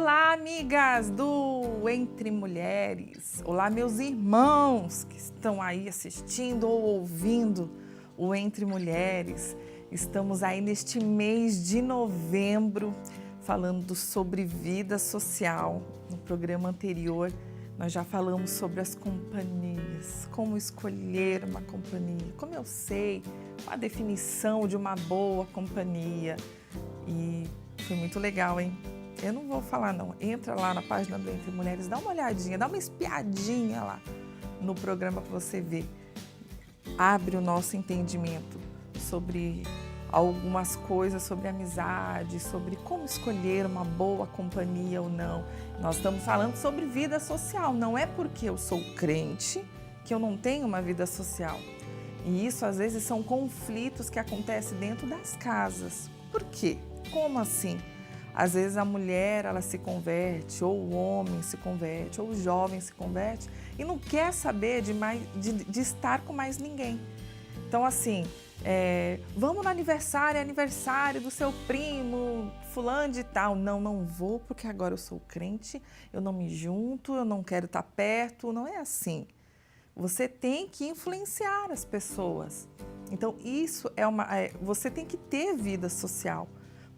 Olá, amigas do Entre Mulheres. Olá, meus irmãos que estão aí assistindo ou ouvindo o Entre Mulheres. Estamos aí neste mês de novembro falando sobre vida social. No programa anterior, nós já falamos sobre as companhias, como escolher uma companhia, como eu sei a definição de uma boa companhia. E foi muito legal, hein? Eu não vou falar não, entra lá na página do Entre Mulheres, dá uma olhadinha, dá uma espiadinha lá no programa para você ver. Abre o nosso entendimento sobre algumas coisas, sobre amizade, sobre como escolher uma boa companhia ou não. Nós estamos falando sobre vida social, não é porque eu sou crente que eu não tenho uma vida social. E isso às vezes são conflitos que acontecem dentro das casas. Por quê? Como assim? Às vezes a mulher, ela se converte, ou o homem se converte, ou o jovem se converte e não quer saber de estar com mais ninguém. Então assim, vamos no aniversário do seu primo, fulano de tal. Não vou porque agora eu sou crente, eu não me junto, eu não quero estar perto, não é assim. Você tem que influenciar as pessoas. Então isso você tem que ter vida social.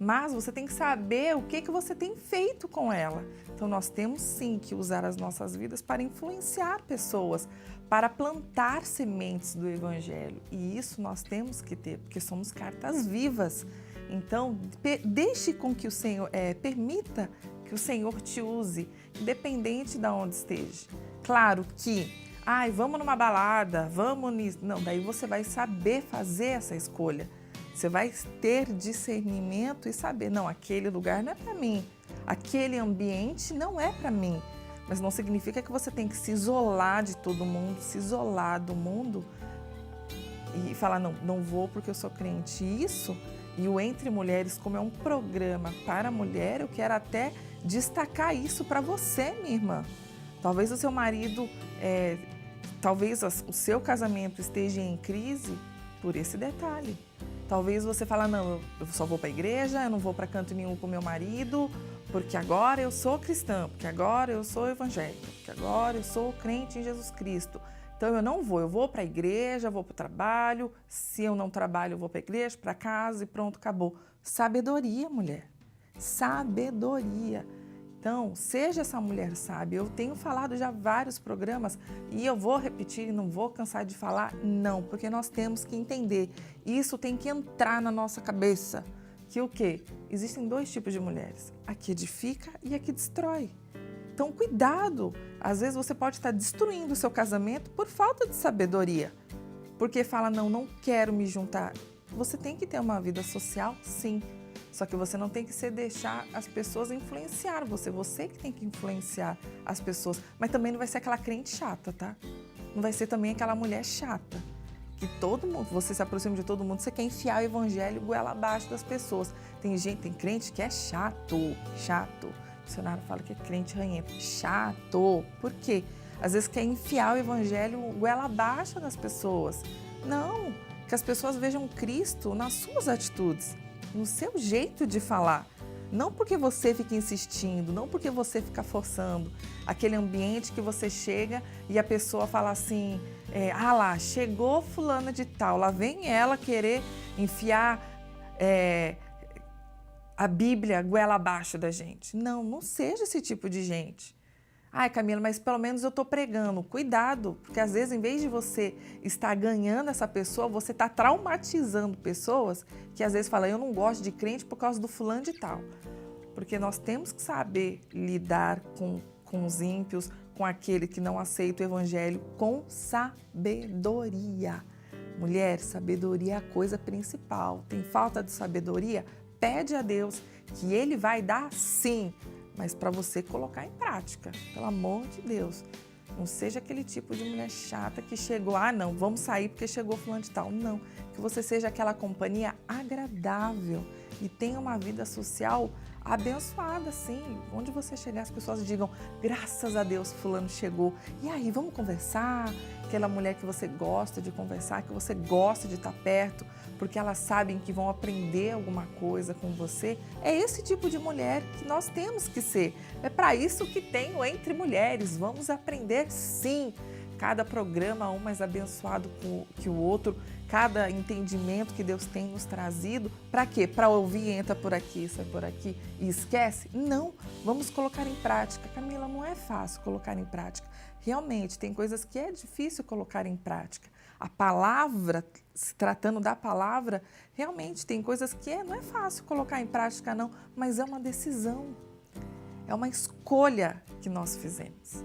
Mas você tem que saber o que você tem feito com ela. Então, nós temos sim que usar as nossas vidas para influenciar pessoas, para plantar sementes do Evangelho. E isso nós temos que ter, porque somos cartas vivas. Então, deixe com que o Senhor, permita que o Senhor te use, independente de onde esteja. Claro que, vamos numa balada, vamos nisso. Não, daí você vai saber fazer essa escolha. Você vai ter discernimento e saber, não, aquele lugar não é para mim, aquele ambiente não é para mim. Mas não significa que você tem que se isolar de todo mundo, se isolar do mundo e falar, não vou porque eu sou crente. Isso, e o Entre Mulheres, como é um programa para a mulher, eu quero até destacar isso para você, minha irmã. Talvez o seu marido, talvez o seu casamento esteja em crise por esse detalhe. Talvez você fale, não, eu só vou para a igreja, eu não vou para canto nenhum com meu marido, porque agora eu sou cristã, porque agora eu sou evangélica, porque agora eu sou crente em Jesus Cristo. Então eu vou para a igreja, vou para o trabalho, se eu não trabalho eu vou para a igreja, para casa e pronto, acabou. Sabedoria, mulher, sabedoria. Então, seja essa mulher sábia. Eu tenho falado já vários programas e eu vou repetir, não vou cansar de falar, não, porque nós temos que entender. Isso tem que entrar na nossa cabeça. Que o quê? Existem dois tipos de mulheres, a que edifica e a que destrói. Então, cuidado. Às vezes você pode estar destruindo o seu casamento por falta de sabedoria. Porque fala, não quero me juntar. Você tem que ter uma vida social, sim. Só que você não tem que deixar as pessoas influenciar você que tem que influenciar as pessoas. Mas também não vai ser aquela crente chata, tá? Não vai ser também aquela mulher chata. Que todo mundo, você se aproxima de todo mundo, você quer enfiar o evangelho goela abaixo das pessoas. Tem crente que é chato. O dicionário fala que é crente ranhento. Chato. Por quê? Às vezes quer enfiar o evangelho goela abaixo das pessoas. Não, que as pessoas vejam Cristo nas suas atitudes, no seu jeito de falar. Não porque você fica insistindo, não porque você fica forçando. Aquele ambiente que você chega e a pessoa fala assim, lá, chegou fulana de tal, lá vem ela querer enfiar a Bíblia goela abaixo da gente. Não seja esse tipo de gente. Camila, mas pelo menos eu estou pregando. Cuidado, porque às vezes, em vez de você estar ganhando essa pessoa, você está traumatizando pessoas que às vezes falam, eu não gosto de crente por causa do fulano de tal. Porque nós temos que saber lidar com os ímpios, com aquele que não aceita o evangelho, com sabedoria. Mulher, sabedoria é a coisa principal. Tem falta de sabedoria? Pede a Deus que Ele vai dar sim, mas para você colocar em prática, pelo amor de Deus. Não seja aquele tipo de mulher chata que chegou, não, vamos sair porque chegou fulano de tal. Não, que você seja aquela companhia agradável e tenha uma vida social abençoada, sim. Onde você chegar, as pessoas digam, graças a Deus, fulano chegou. E aí, vamos conversar? Aquela mulher que você gosta de conversar, que você gosta de estar perto, porque elas sabem que vão aprender alguma coisa com você. É esse tipo de mulher que nós temos que ser. É para isso que tem o Entre Mulheres. Vamos aprender, sim. Cada programa um mais abençoado que o outro, cada entendimento que Deus tem nos trazido. Para quê? Para ouvir, entra por aqui, sai por aqui e esquece? Não, vamos colocar em prática. Camila, não é fácil colocar em prática. Realmente, tem coisas que é difícil colocar em prática. A palavra, se tratando da palavra, realmente tem coisas que não é fácil colocar em prática não, mas é uma decisão, é uma escolha que nós fizemos.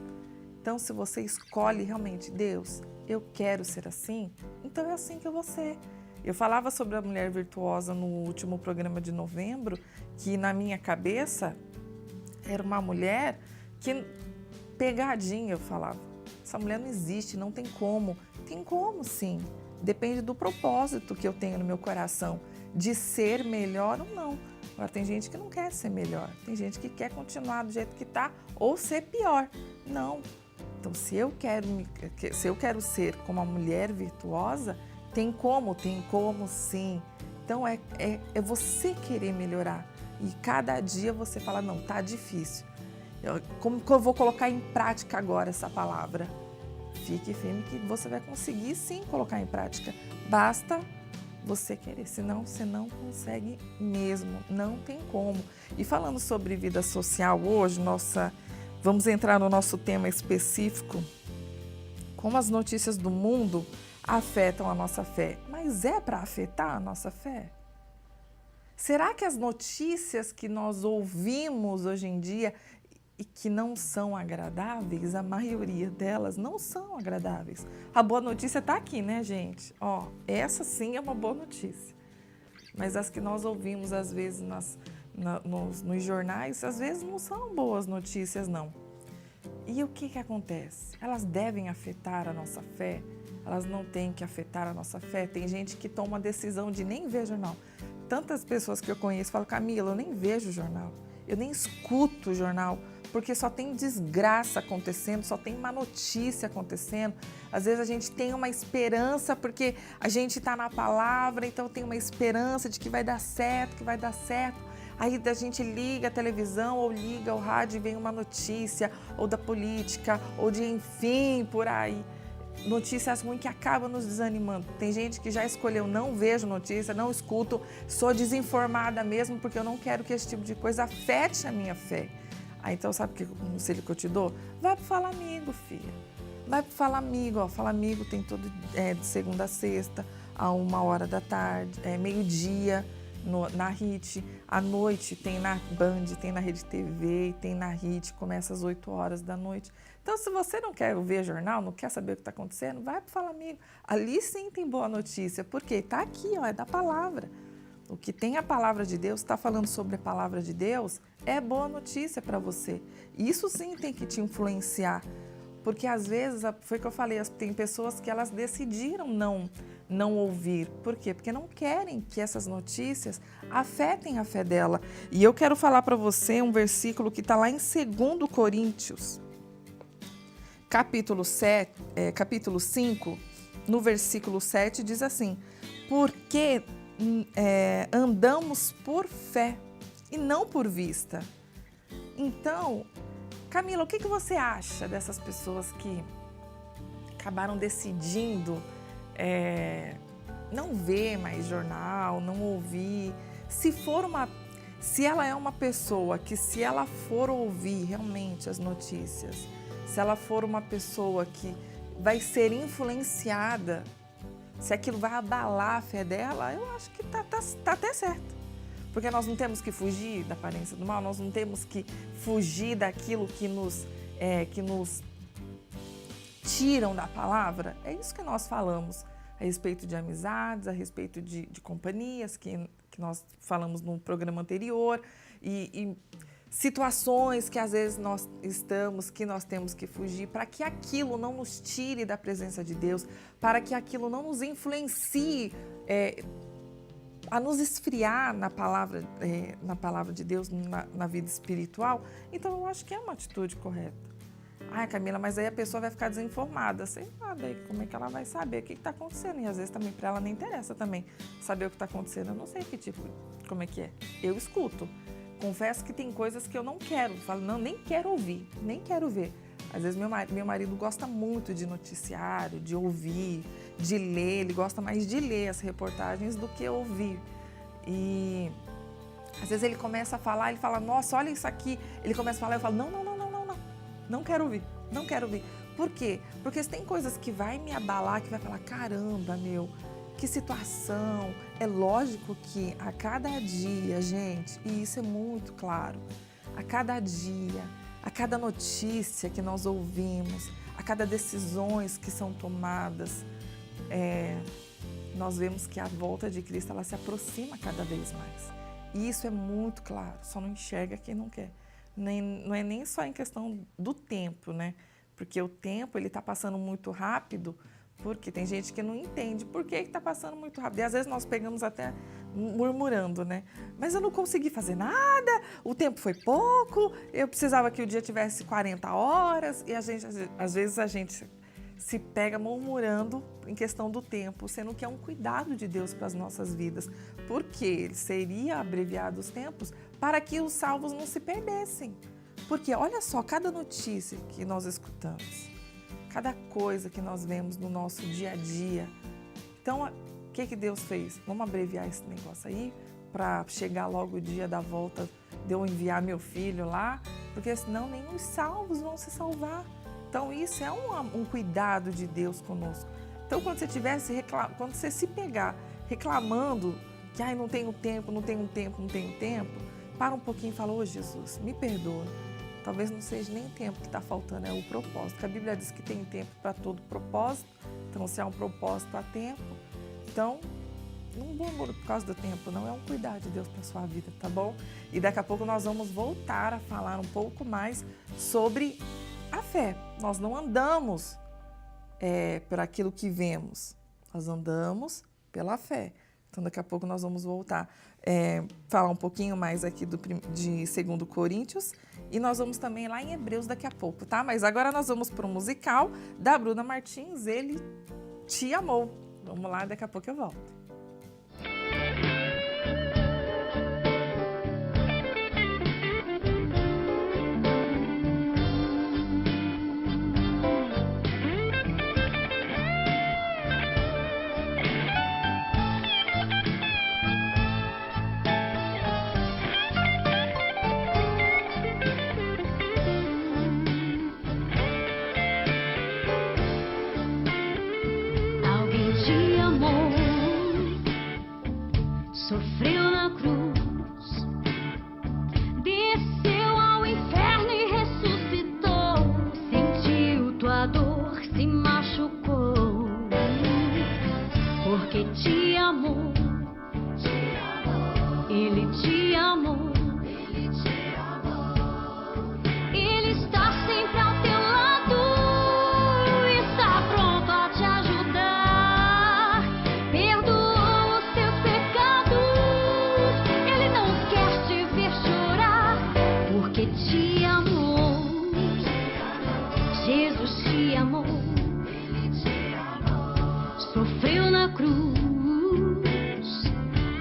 Então, se você escolhe realmente, Deus, eu quero ser assim, então é assim que eu vou ser. Eu falava sobre a mulher virtuosa no último programa de novembro, que na minha cabeça era uma mulher que, pegadinha, eu falava, essa mulher não existe, não tem como. Tem como, sim. Depende do propósito que eu tenho no meu coração, de ser melhor ou não. Agora, tem gente que não quer ser melhor, tem gente que quer continuar do jeito que está ou ser pior. Não. Então, se eu quero ser como uma mulher virtuosa, tem como sim. Então, é você querer melhorar. E cada dia você fala, não, tá difícil. Como que eu vou colocar em prática agora essa palavra? Fique firme que você vai conseguir sim colocar em prática. Basta você querer, senão você não consegue mesmo, não tem como. E falando sobre vida social hoje, vamos entrar no nosso tema específico, como as notícias do mundo afetam a nossa fé. Mas é para afetar a nossa fé? Será que as notícias que nós ouvimos hoje em dia e que não são agradáveis, a maioria delas não são agradáveis? A boa notícia está aqui, né, gente? Essa sim é uma boa notícia. Mas as que nós ouvimos, às vezes, nos jornais, às vezes não são boas notícias, não. E o que acontece? Elas devem afetar a nossa fé? Elas não têm que afetar a nossa fé? Tem gente que toma a decisão de nem ver jornal. Tantas pessoas que eu conheço falam, Camila, eu nem vejo jornal, eu nem escuto jornal, porque só tem desgraça acontecendo, só tem má notícia acontecendo. Às vezes a gente tem uma esperança, porque a gente está na palavra, então tem uma esperança de que vai dar certo, Aí a gente liga a televisão ou liga o rádio e vem uma notícia, ou da política, ou de enfim, por aí. Notícias ruins que acabam nos desanimando. Tem gente que já escolheu, não vejo notícia, não escuto, sou desinformada mesmo, porque eu não quero que esse tipo de coisa afete a minha fé. Então, sabe que conselho que eu te dou? Vai pro Fala Amigo, filha. Vai pro Fala Amigo. Fala Amigo tem todo de segunda a sexta, a 1h da tarde, meio-dia, na HIT. À noite tem na Band, tem na Rede TV, tem na HIT, começa às 8h da noite. Então, se você não quer ver jornal, não quer saber o que está acontecendo, vai pro Fala Amigo. Ali sim tem boa notícia, porque está aqui, é da palavra. O que tem a palavra de Deus, está falando sobre a palavra de Deus, é boa notícia para você. Isso sim tem que te influenciar, porque às vezes, foi o que eu falei, tem pessoas que elas decidiram não ouvir. Por quê? Porque não querem que essas notícias afetem a fé dela. E eu quero falar para você um versículo que está lá em 2 Coríntios, capítulo 5, no versículo 7, diz assim, porque andamos por fé e não por vista. Então, Camila, o que você acha dessas pessoas que acabaram decidindo não ver mais jornal, não ouvir? Se ela é uma pessoa que, se ela for ouvir realmente as notícias, se ela for uma pessoa que vai ser influenciada, se aquilo vai abalar a fé dela, eu acho que tá até certo. Porque nós não temos que fugir da aparência do mal, nós não temos que fugir daquilo que nos tiram da palavra. É isso que nós falamos a respeito de amizades, a respeito de companhias, que nós falamos no programa anterior, e situações que às vezes que nós temos que fugir, para que aquilo não nos tire da presença de Deus, para que aquilo não nos influencie a nos esfriar na palavra de Deus, na vida espiritual, então eu acho que é uma atitude correta. Ai, Camila, mas aí a pessoa vai ficar desinformada, sei lá, daí como é que ela vai saber o que está acontecendo? E às vezes também para ela nem interessa também saber o que está acontecendo, eu não sei que tipo, como é que é. Eu escuto, confesso que tem coisas que eu não quero, falo, não, nem quero ouvir, nem quero ver. Às vezes meu marido gosta muito de noticiário, de ouvir, de ler, ele gosta mais de ler as reportagens do que ouvir. E às vezes ele começa a falar, ele fala, nossa, olha isso aqui. Ele começa a falar, eu falo, não quero ouvir, não quero ouvir. Por quê? Porque tem coisas que vai me abalar, que vai falar, caramba, meu, que situação. É lógico que a cada dia, gente, e isso é muito claro, a cada dia, a cada notícia que nós ouvimos, a cada decisões que são tomadas, nós vemos que a volta de Cristo ela se aproxima cada vez mais. E isso é muito claro, só não enxerga quem não quer. Não é nem só em questão do tempo, né? Porque o tempo ele está passando muito rápido, porque tem gente que não entende por que está passando muito rápido. E às vezes nós pegamos até murmurando, né? Mas eu não consegui fazer nada, o tempo foi pouco, eu precisava que o dia tivesse 40 horas. E às vezes a gente se pega murmurando em questão do tempo, sendo que é um cuidado de Deus para as nossas vidas, porque ele seria abreviado os tempos para que os salvos não se perdessem. Porque olha só, cada notícia que nós escutamos, cada coisa que nós vemos no nosso dia a dia. Então, o que Deus fez? Vamos abreviar esse negócio aí para chegar logo o dia da volta de eu enviar meu filho lá, porque senão nem os salvos vão se salvar. Então, isso é um cuidado de Deus conosco. Então, quando você se pegar reclamando que não tenho tempo, para um pouquinho e fala, ô Jesus, me perdoa. Talvez não seja nem tempo que está faltando, é o propósito. Porque a Bíblia diz que tem tempo para todo propósito. Então, se há um propósito, há tempo. Então, não murmure por causa do tempo, não. É um cuidado de Deus para a sua vida, tá bom? E daqui a pouco nós vamos voltar a falar um pouco mais sobre a fé. Nós não andamos por aquilo que vemos. Nós andamos pela fé. Então, daqui a pouco nós vamos voltar falar um pouquinho mais aqui de 2 Coríntios e nós vamos também lá em Hebreus daqui a pouco, tá? Mas agora nós vamos para o musical da Bruna Martins, Ele Te Amou. Vamos lá, daqui a pouco eu volto. Sofreu na cruz, desceu ao inferno e ressuscitou, sentiu tua dor, se machucou, porque te amou, Ele te amou, Ele está sempre ao teu lado, está pronto a te ajudar, perdoa os teus pecados. Porque te amou, Jesus te amou, sofreu na cruz,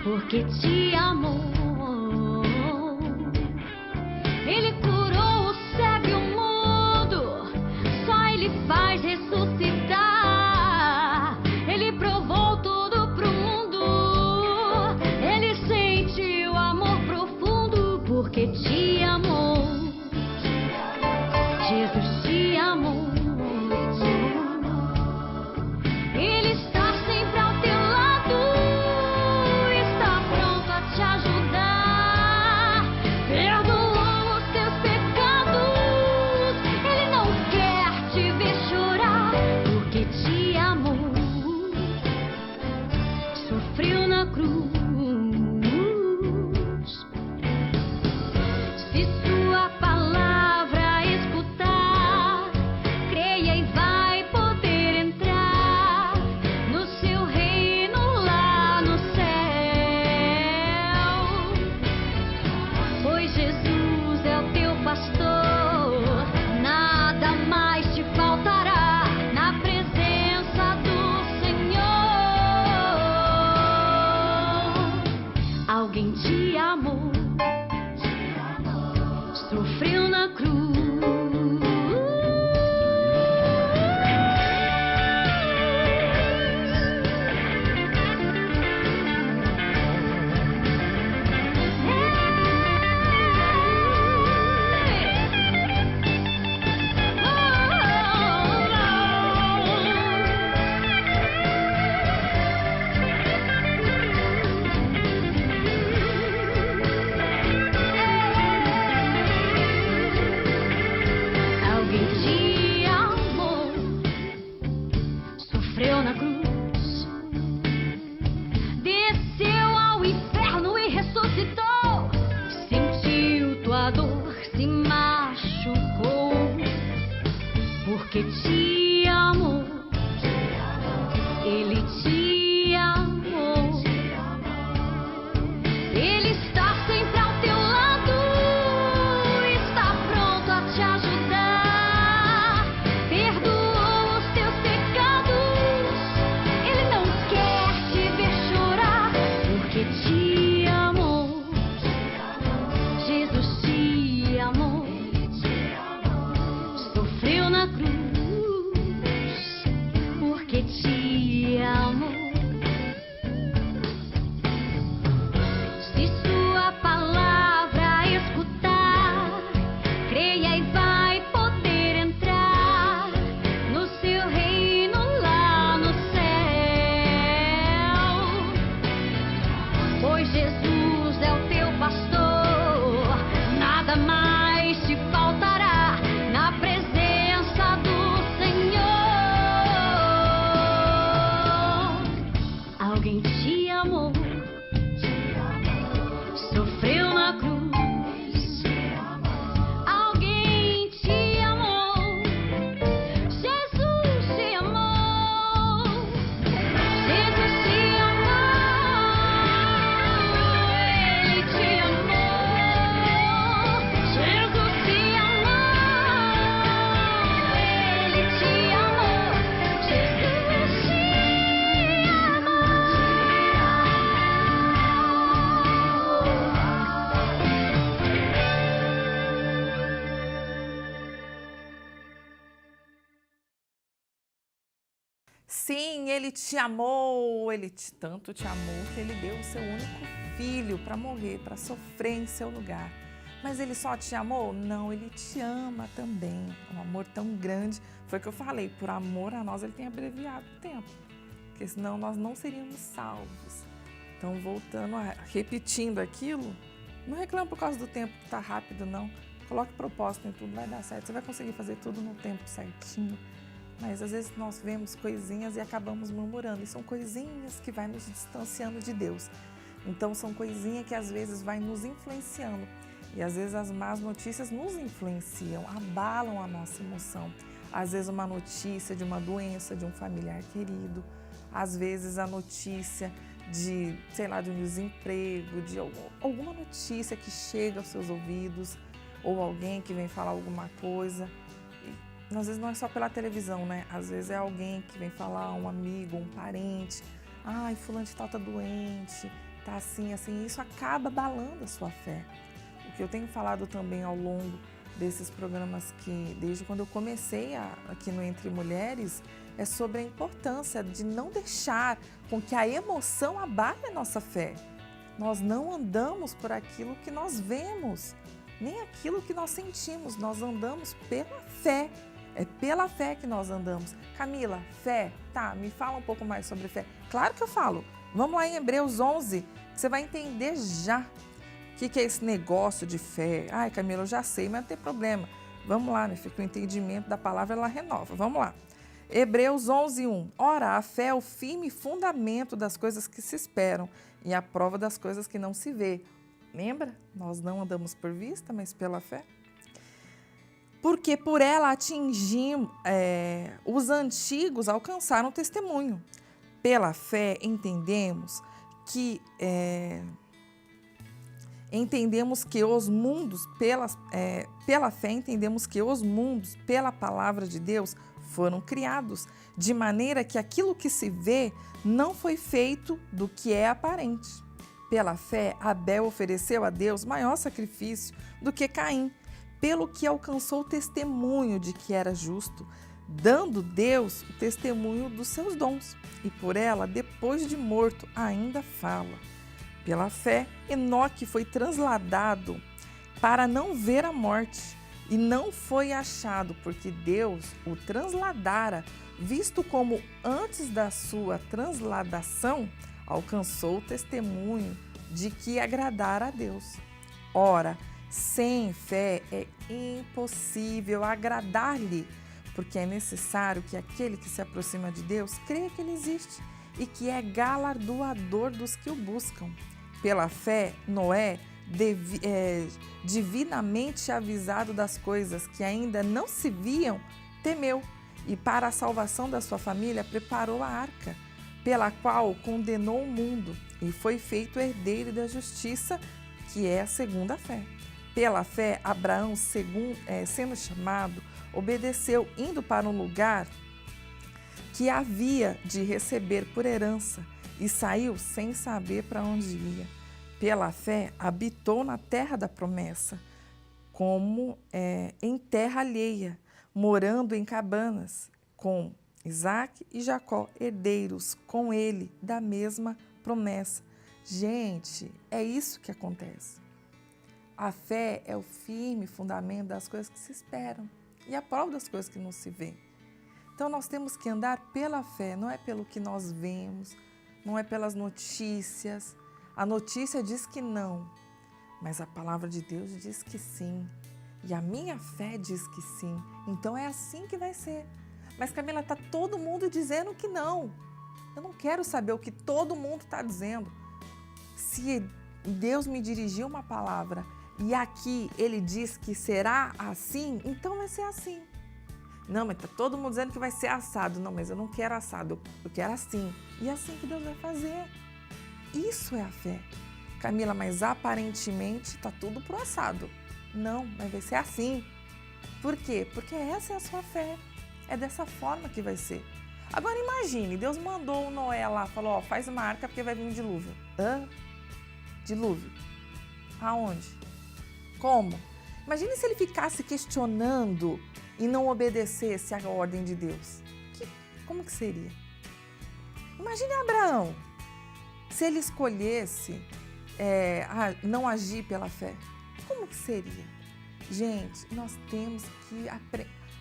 porque te amou. Ele curou o cego e o mudo, só Ele faz ressuscitar. Ele provou tudo pro mundo, Ele sentiu amor profundo, porque te amou. Jesus te amou, te amou. Ele te amou. Ele está sempre ao teu lado, está pronto a te ajudar. Perdoou os teus pecados, ele não quer te ver chorar, porque te amou. Jesus te amou. Sofreu na cruz, porque te amou. Se sua palavra escutar, creia e vai poder entrar no seu reino lá no céu. Pois Jesus é o teu pastor, nada mais te faltará na presença do Senhor. Alguém te amou. Sofreu na cruz. Alguém te amou. Jesus te amou. Jesus te amou. Ele te amou. Jesus te amou. Ele te amou. Jesus te Sim, ele te amou, tanto te amou que ele deu o seu único filho para morrer, para sofrer em seu lugar. Mas ele só te amou? Não, ele te ama também. Um amor tão grande, foi o que eu falei, por amor a nós ele tem abreviado o tempo, porque senão nós não seríamos salvos. Então, repetindo aquilo, não reclame por causa do tempo que está rápido, não. Coloque propósito em tudo, vai dar certo. Você vai conseguir fazer tudo no tempo certinho. Mas às vezes nós vemos coisinhas e acabamos murmurando. E são coisinhas que vai nos distanciando de Deus. Então são coisinhas que às vezes vai nos influenciando. E às vezes as más notícias nos influenciam, abalam a nossa emoção. Às vezes uma notícia de uma doença de um familiar querido. Às vezes a notícia de um desemprego, de alguma notícia que chega aos seus ouvidos. Ou alguém que vem falar alguma coisa. Às vezes não é só pela televisão, né? Às vezes é alguém que vem falar, um amigo, um parente. Ai, fulano de tal tá doente, tá assim, assim. Isso acaba abalando a sua fé. O que eu tenho falado também ao longo desses programas que, desde quando eu comecei aqui no Entre Mulheres, é sobre a importância de não deixar com que a emoção abale a nossa fé. Nós não andamos por aquilo que nós vemos, nem aquilo que nós sentimos. Nós andamos pela fé. É pela fé que nós andamos. Camila, fé? Tá, me fala um pouco mais sobre fé. Claro que eu falo. Vamos lá em Hebreus 11, que você vai entender já o que é esse negócio de fé. Ai, Camila, eu já sei, mas não tem problema. Vamos lá, né? Fica o entendimento da palavra, ela renova. Vamos lá. Hebreus 11, 1. Ora, a fé é o firme fundamento das coisas que se esperam e a prova das coisas que não se vê. Lembra? Nós não andamos por vista, mas pela fé. Porque por ela atingimos, os antigos alcançaram testemunho. Pela fé entendemos que os mundos, pela fé entendemos que os mundos, pela palavra de Deus, foram criados, de maneira que aquilo que se vê não foi feito do que é aparente. Pela fé, Abel ofereceu a Deus maior sacrifício do que Caim, pelo que alcançou o testemunho de que era justo, dando Deus o testemunho dos seus dons. E por ela, depois de morto, ainda fala. Pela fé, Enoque foi transladado para não ver a morte, e não foi achado, porque Deus o transladara, visto como antes da sua transladação alcançou o testemunho de que agradara a Deus. Ora, sem fé é impossível agradar-lhe, porque é necessário que aquele que se aproxima de Deus creia que ele existe e que é galardoador dos que o buscam. Pela fé, Noé, divinamente avisado das coisas que ainda não se viam, temeu e para a salvação da sua família preparou a arca, pela qual condenou o mundo e foi feito herdeiro da justiça, que é a segunda fé. Pela fé, Abraão, sendo chamado, obedeceu, indo para um lugar que havia de receber por herança, e saiu sem saber para onde ia. Pela fé, habitou na terra da promessa, como em terra alheia, morando em cabanas, com Isaac e Jacó, herdeiros com ele da mesma promessa. Gente, é isso que acontece. A fé é o firme fundamento das coisas que se esperam e a prova das coisas que não se vê. Então, nós temos que andar pela fé, não é pelo que nós vemos, não é pelas notícias. A notícia diz que não, mas a palavra de Deus diz que sim. E a minha fé diz que sim. Então, é assim que vai ser. Mas, Camila, está todo mundo dizendo que não. Eu não quero saber o que todo mundo está dizendo. Se Deus me dirigiu uma palavra e aqui Ele diz que será assim, então vai ser assim. Não, mas está todo mundo dizendo que vai ser assado. Não, mas eu não quero assado, eu quero assim. E é assim que Deus vai fazer. Isso é a fé. Camila, mas aparentemente está tudo pro assado. Não, mas vai ser assim. Por quê? Porque essa é a sua fé. É dessa forma que vai ser. Agora imagine, Deus mandou o Noé lá, falou, ó, faz uma arca porque vai vir um dilúvio. Hã? Dilúvio? Aonde? Como? Imagine se ele ficasse questionando e não obedecesse à ordem de Deus. Como que seria? Imagine Abraão, se ele escolhesse não agir pela fé. Como que seria? Gente, nós temos que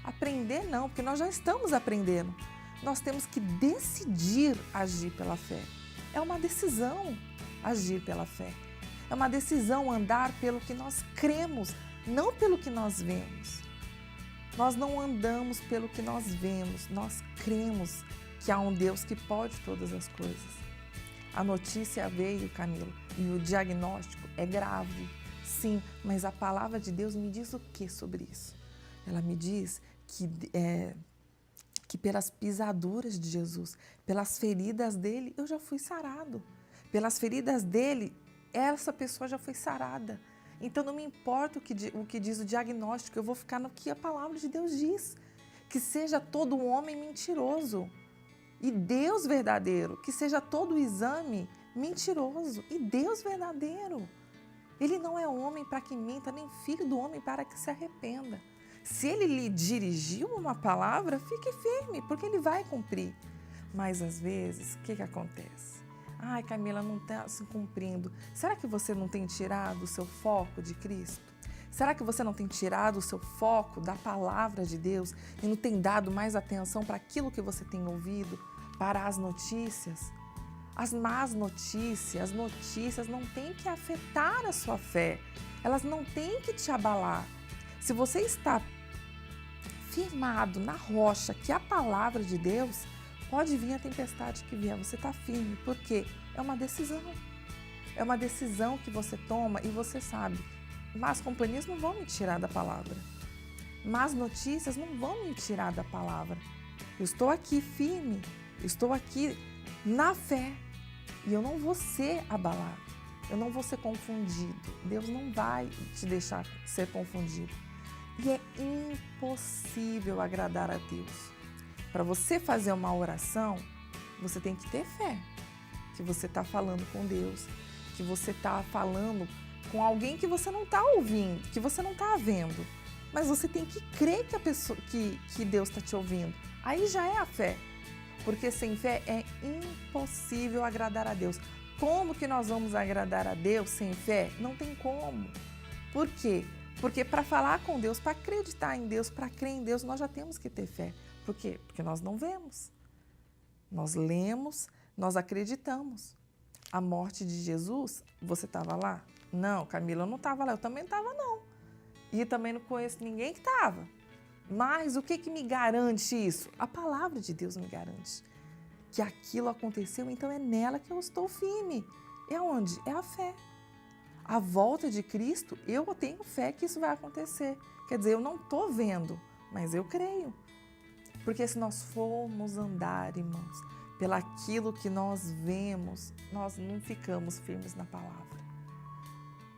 aprender não, porque nós já estamos aprendendo. Nós temos que decidir agir pela fé. É uma decisão agir pela fé. É uma decisão andar pelo que nós cremos, não pelo que nós vemos. Nós não andamos pelo que nós vemos, nós cremos que há um Deus que pode todas as coisas. A notícia veio, Camila, e o diagnóstico é grave, sim, mas a palavra de Deus me diz o que sobre isso? Ela me diz que pelas pisaduras de Jesus, pelas feridas dele, eu já fui sarado. Pelas feridas dele, essa pessoa já foi sarada. Então, não me importa o que diz o diagnóstico, eu vou ficar no que a palavra de Deus diz. Que seja todo homem mentiroso e Deus verdadeiro. Que seja todo exame mentiroso e Deus verdadeiro. Ele não é homem para que minta, nem filho do homem para que se arrependa. Se ele lhe dirigiu uma palavra, fique firme, porque ele vai cumprir. Mas, às vezes, o que acontece? Ai, Camila, não está se cumprindo. Será que você não tem tirado o seu foco de Cristo? Será que você não tem tirado o seu foco da palavra de Deus e não tem dado mais atenção para aquilo que você tem ouvido, para as notícias? As más notícias, as notícias não têm que afetar a sua fé. Elas não têm que te abalar. Se você está firmado na rocha, que é a palavra de Deus, pode vir a tempestade que vier, você está firme, porque é uma decisão. É uma decisão que você toma e você sabe, más companhias não vão me tirar da palavra. Más notícias não vão me tirar da palavra. Eu estou aqui firme, eu estou aqui na fé e eu não vou ser abalado, eu não vou ser confundido. Deus não vai te deixar ser confundido. E é impossível agradar a Deus. Para você fazer uma oração, você tem que ter fé, que você está falando com Deus, que você está falando com alguém que você não está ouvindo, que você não está vendo. Mas você tem que crer que, que Deus está te ouvindo. Aí já é a fé, porque sem fé é impossível agradar a Deus. Como que nós vamos agradar a Deus sem fé? Não tem como. Por quê? Porque para falar com Deus, para acreditar em Deus, para crer em Deus, nós já temos que ter fé. Por quê? Porque nós não vemos. Nós lemos, nós acreditamos. A morte de Jesus, você estava lá? Não, Camila, eu não estava lá. Eu também não estava, não. E também não conheço ninguém que estava. Mas o que me garante isso? A palavra de Deus me garante que aquilo aconteceu, então é nela que eu estou firme. É onde? É a fé. A volta de Cristo, eu tenho fé que isso vai acontecer. Quer dizer, eu não estou vendo, mas eu creio. Porque se nós formos andar, irmãos, pelaquilo que nós vemos, nós não ficamos firmes na palavra.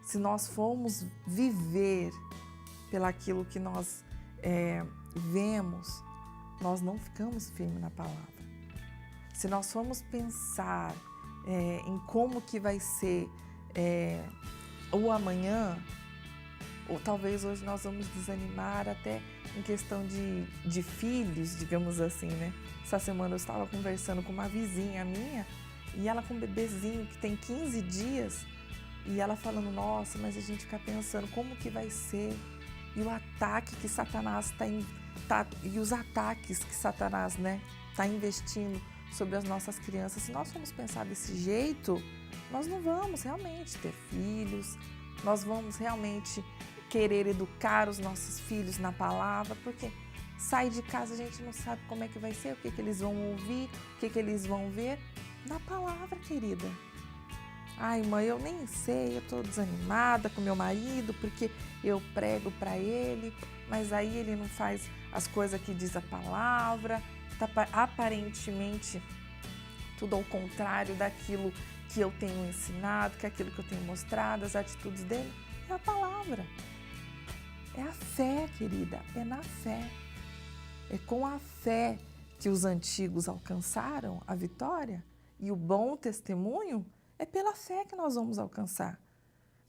Se nós formos viver pelaquilo que nós vemos, nós não ficamos firmes na palavra. Se nós formos pensar em como que vai ser o amanhã, ou talvez hoje nós vamos desanimar até em questão de filhos, digamos assim, né? Essa semana eu estava conversando com uma vizinha minha e ela com um bebezinho que tem 15 dias e ela falando, nossa, mas a gente fica pensando como que vai ser e o ataque que Satanás e os ataques que Satanás, né, está investindo sobre as nossas crianças. Se nós formos pensar desse jeito, nós não vamos realmente ter filhos, nós vamos realmente querer educar os nossos filhos na palavra, porque sai de casa a gente não sabe como é que vai ser, o que eles vão ouvir, o que eles vão ver. Na palavra, querida. Ai, mãe, eu nem sei, eu estou desanimada com meu marido, porque eu prego para ele, mas aí ele não faz as coisas que diz a palavra, tá aparentemente tudo ao contrário daquilo que eu tenho ensinado, que é aquilo que eu tenho mostrado, as atitudes dele. É a palavra. É a fé, querida, é na fé. É com a fé que os antigos alcançaram a vitória e o bom testemunho, é pela fé que nós vamos alcançar.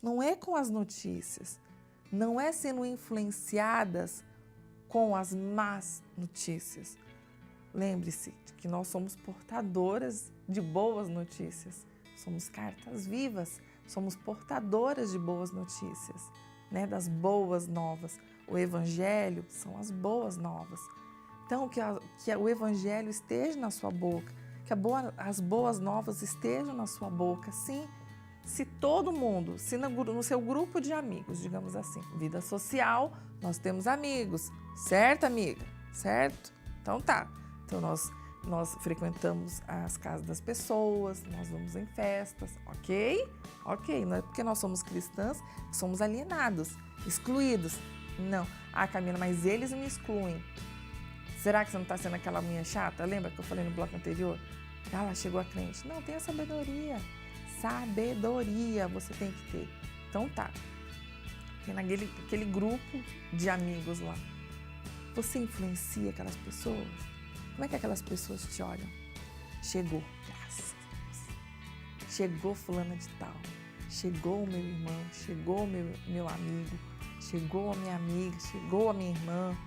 Não é com as notícias, não é sendo influenciadas com as más notícias. Lembre-se que nós somos portadoras de boas notícias, somos cartas vivas, somos portadoras de boas notícias, né, das boas novas. O Evangelho são as boas novas. Então, que o Evangelho esteja na sua boca, que as boas novas estejam na sua boca. Sim, se todo mundo, se no seu grupo de amigos, digamos assim, vida social, nós temos amigos, certo, amiga? Certo? Então tá. Então nós frequentamos as casas das pessoas, nós vamos em festas, ok? Ok, não é porque nós somos cristãs que somos alienados, excluídos. Não. Ah, Camila, mas eles me excluem. Será que você não está sendo aquela minha chata? Lembra que eu falei no bloco anterior? Ah, lá chegou a crente. Não, tenha sabedoria. Sabedoria você tem que ter. Então tá. Tem aquele grupo de amigos lá. Você influencia aquelas pessoas? Como é que aquelas pessoas te olham? Chegou, graças a Deus. Chegou fulana de tal. Chegou o meu irmão. Chegou o meu amigo. Chegou a minha amiga. Chegou a minha irmã.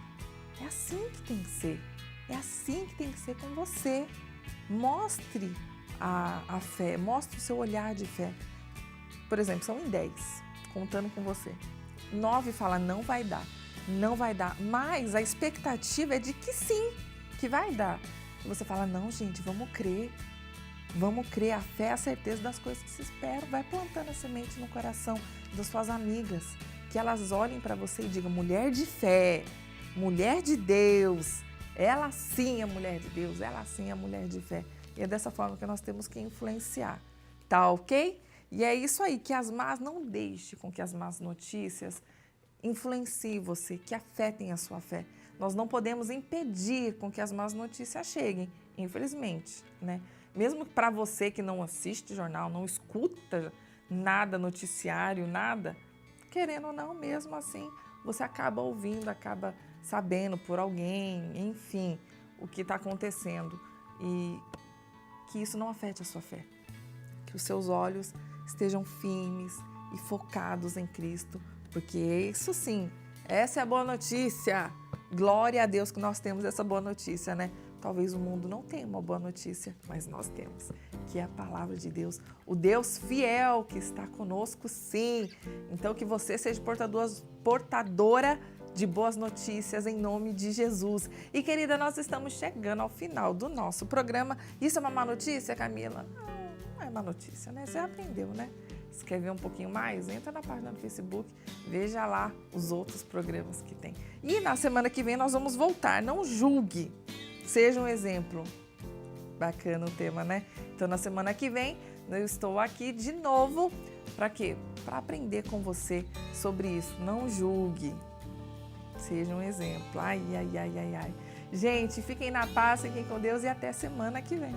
É assim que tem que ser. É assim que tem que ser com você. Mostre a fé. Mostre o seu olhar de fé. Por exemplo, são em 10, contando com você. 9 fala, não vai dar. Não vai dar. Mas a expectativa é de que sim, que vai dar. E você fala, não, gente, vamos crer. Vamos crer. A fé é a certeza das coisas que se esperam. Vai plantando a semente no coração das suas amigas. Que elas olhem para você e digam, mulher de fé. Mulher de Deus, ela sim é mulher de Deus, ela sim é mulher de fé. E é dessa forma que nós temos que influenciar, tá ok? E é isso aí, não deixe com que as más notícias influenciem você, que afetem a sua fé. Nós não podemos impedir com que as más notícias cheguem, infelizmente, né? Mesmo para você que não assiste jornal, não escuta nada, noticiário, nada, querendo ou não, mesmo assim, você acaba ouvindo, acaba sabendo por alguém, enfim, o que está acontecendo. E que isso não afete a sua fé. Que os seus olhos estejam firmes e focados em Cristo, porque isso sim, essa é a boa notícia. Glória a Deus que nós temos essa boa notícia, né? Talvez o mundo não tenha uma boa notícia, mas nós temos, que é a palavra de Deus, o Deus fiel que está conosco, sim. Então, que você seja portadora de boas notícias em nome de Jesus. E, querida, nós estamos chegando ao final do nosso programa. Isso é uma má notícia, Camila? Não é má notícia, né? Você aprendeu, né? Se quer ver um pouquinho mais, entra na página do Facebook, veja lá os outros programas que tem. E na semana que vem nós vamos voltar, não julgue. Seja um exemplo. Bacana o tema, né? Então, na semana que vem, eu estou aqui de novo. Para quê? Para aprender com você sobre isso. Não julgue. Seja um exemplo. Ai, ai, ai, ai, ai. Gente, fiquem na paz, fiquem com Deus e até semana que vem.